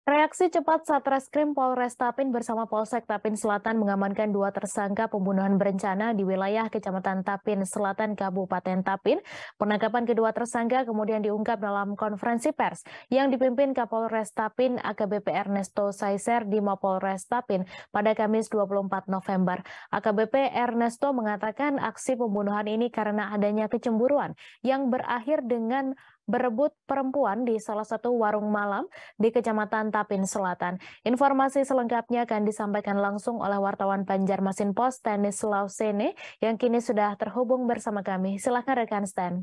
Reaksi cepat Satreskrim Polres Tapin bersama Polsek Tapin Selatan mengamankan dua tersangka pembunuhan berencana di wilayah Kecamatan Tapin Selatan, Kabupaten Tapin. Penangkapan kedua tersangka kemudian diungkap dalam konferensi pers yang dipimpin Kapolres Tapin AKBP Ernesto Saiser di Mapolres Tapin pada Kamis 24 November. AKBP Ernesto mengatakan aksi pembunuhan ini karena adanya kecemburuan yang berakhir dengan berebut perempuan di salah satu warung malam di Kecamatan Tapin Selatan. Informasi selengkapnya akan disampaikan langsung oleh wartawan Banjarmasin Post Stanislaw Sene yang kini sudah terhubung bersama kami. Silakan rekan Stan.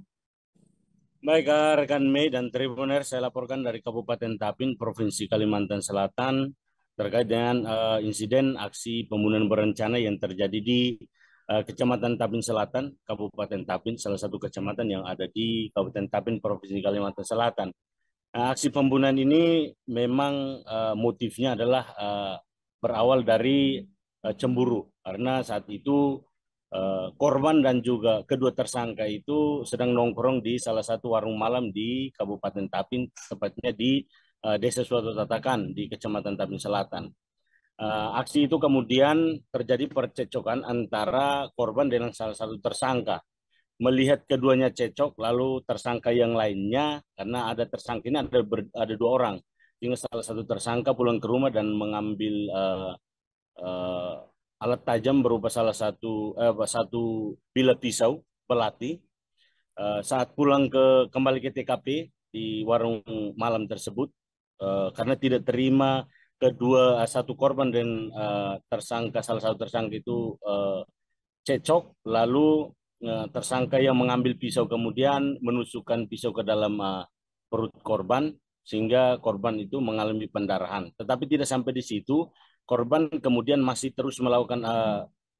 Baik, rekan Mei dan Tribuner, saya laporkan dari Kabupaten Tapin, Provinsi Kalimantan Selatan terkait dengan insiden aksi pembunuhan berencana yang terjadi di Kecamatan Tapin Selatan, Kabupaten Tapin, salah satu kecamatan yang ada di Kabupaten Tapin, Provinsi Kalimantan Selatan. Aksi pembunuhan ini memang motifnya adalah berawal dari cemburu, karena saat itu korban dan juga kedua tersangka itu sedang nongkrong di salah satu warung malam di Kabupaten Tapin, tepatnya di Desa Suatu Tatakan di Kecamatan Tapin Selatan. Aksi itu kemudian terjadi percekcokan antara korban dengan salah satu tersangka. Melihat keduanya cekcok, lalu tersangka yang lainnya, karena ada tersangka ini ada dua orang, sehingga salah satu tersangka pulang ke rumah dan mengambil alat tajam berupa satu bilah pisau belati. Saat pulang kembali ke TKP di warung malam tersebut, karena tidak terima satu korban dan salah satu tersangka itu cekcok, lalu tersangka yang mengambil pisau kemudian menusukkan pisau ke dalam perut korban sehingga korban itu mengalami pendarahan. Tetapi tidak sampai di situ, korban kemudian masih terus melakukan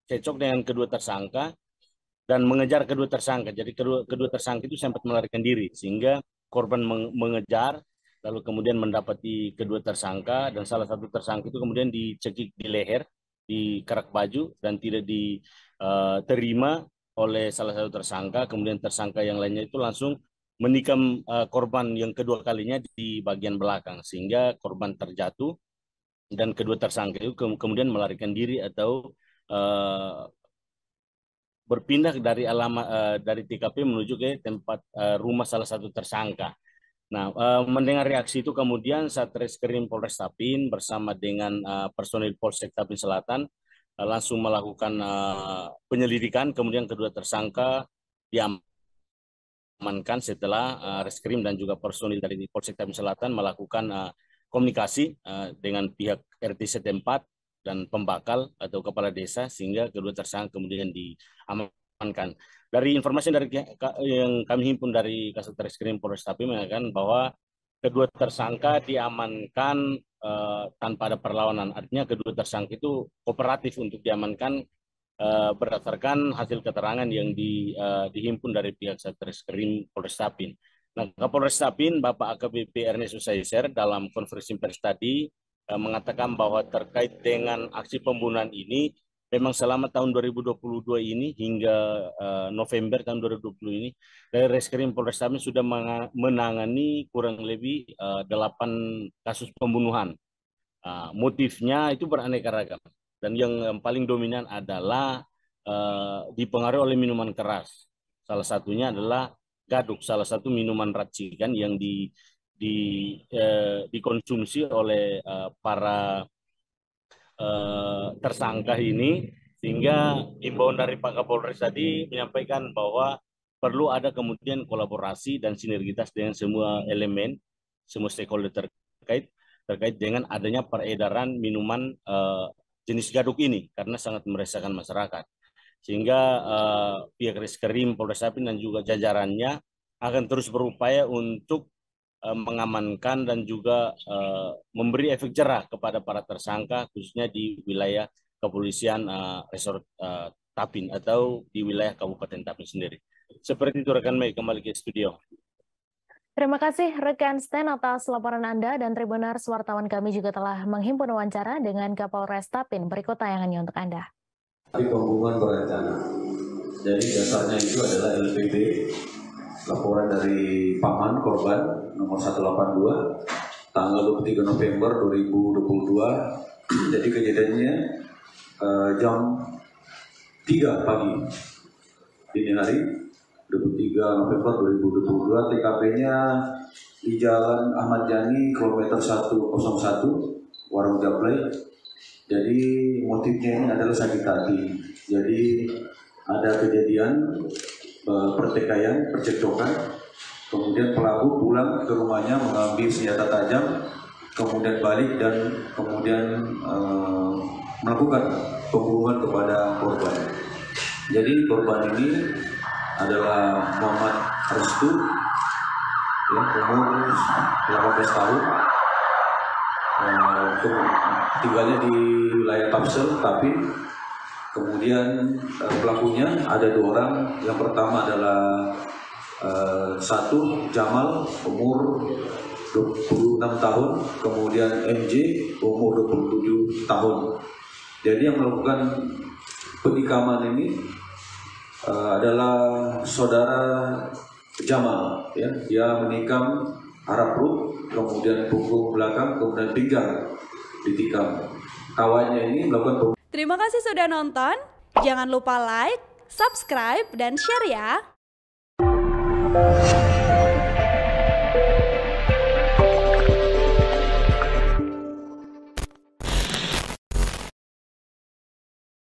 cekcok dengan kedua tersangka dan mengejar kedua tersangka. Jadi kedua tersangka itu sempat melarikan diri sehingga korban mengejar, lalu kemudian mendapati kedua tersangka dan salah satu tersangka itu kemudian dicekik di leher, di kerak baju dan tidak diterima oleh salah satu tersangka. Kemudian tersangka yang lainnya itu langsung menikam korban yang kedua kalinya di bagian belakang sehingga korban terjatuh dan kedua tersangka itu kemudian melarikan diri atau berpindah dari TKP menuju ke tempat rumah salah satu tersangka. Nah, mendengar reaksi itu kemudian Satreskrim Polres Tapin bersama dengan personil Polsek Tapin Selatan langsung melakukan penyelidikan, kemudian kedua tersangka diamankan setelah Reskrim dan juga personil dari Polsek Tapin Selatan melakukan komunikasi dengan pihak RT setempat dan pembakal atau kepala desa sehingga kedua tersangka kemudian diamankan. Dari informasi yang kami himpun dari Kasat Reskrim Polres Tapin mengatakan bahwa kedua tersangka diamankan tanpa ada perlawanan. Artinya kedua tersangka itu kooperatif untuk diamankan berdasarkan hasil keterangan yang dihimpun dari pihak Satreskrim Polres Tapin. Nah, Kapolres Tapin, Bapak AKBP Ernesto Saiser dalam konferensi pers tadi mengatakan bahwa terkait dengan aksi pembunuhan ini, memang selama tahun 2022 ini hingga November tahun 2020 ini, dari Reskrim Polres Tapin sudah menangani kurang lebih 8 kasus pembunuhan. Motifnya itu beraneka ragam dan yang paling dominan adalah dipengaruhi oleh minuman keras. Salah satunya adalah gaduk, salah satu minuman racikan yang dikonsumsi oleh para tersangka ini, sehingga imbauan dari Pak Kapolres tadi menyampaikan bahwa perlu ada kemudian kolaborasi dan sinergitas dengan semua elemen, semua stakeholder terkait dengan adanya peredaran minuman jenis gaduk ini karena sangat meresahkan masyarakat. Sehingga pihak Reskrim Polres Tapin dan juga jajarannya akan terus berupaya untuk mengamankan dan juga memberi efek jerah kepada para tersangka khususnya di wilayah kepolisian Resort Tapin atau di wilayah Kabupaten Tapin sendiri. Seperti itu rekan Mei, kembali ke studio. Terima kasih rekan Stan atas laporan Anda dan Tribuners wartawan kami juga telah menghimpun wawancara dengan Kapolres Tapin. Berikut tayangannya untuk Anda. Pembunuhan berencana. Jadi dasarnya itu adalah LPB, laporan dari paman korban nomor 182 tanggal 23 November 2022. Jadi kejadiannya jam 3 pagi dini hari 23 November 2022. TKP-nya di Jalan Ahmad Yani kilometer 101 Warung Jablay. Jadi motifnya ini adalah sakit hati. Jadi ada kejadian pertikaian, percekcokan. Kemudian pelaku pulang ke rumahnya mengambil senjata tajam, kemudian balik dan kemudian melakukan pembunuhan kepada korban. Jadi korban ini adalah Muhammad Restu, ya, umur 18 tahun, tinggalnya di wilayah Tapsel, tapi kemudian pelakunya ada 2 orang. Yang pertama adalah satu Jamal umur 26 tahun, kemudian MJ umur 27 tahun. Jadi yang melakukan penikaman ini adalah saudara Jamal, ya. Dia menikam arah perut, kemudian punggung belakang, kemudian pinggang ditikam. Kawannya ini melakukan. Terima kasih sudah nonton. Jangan lupa like, subscribe, dan share ya.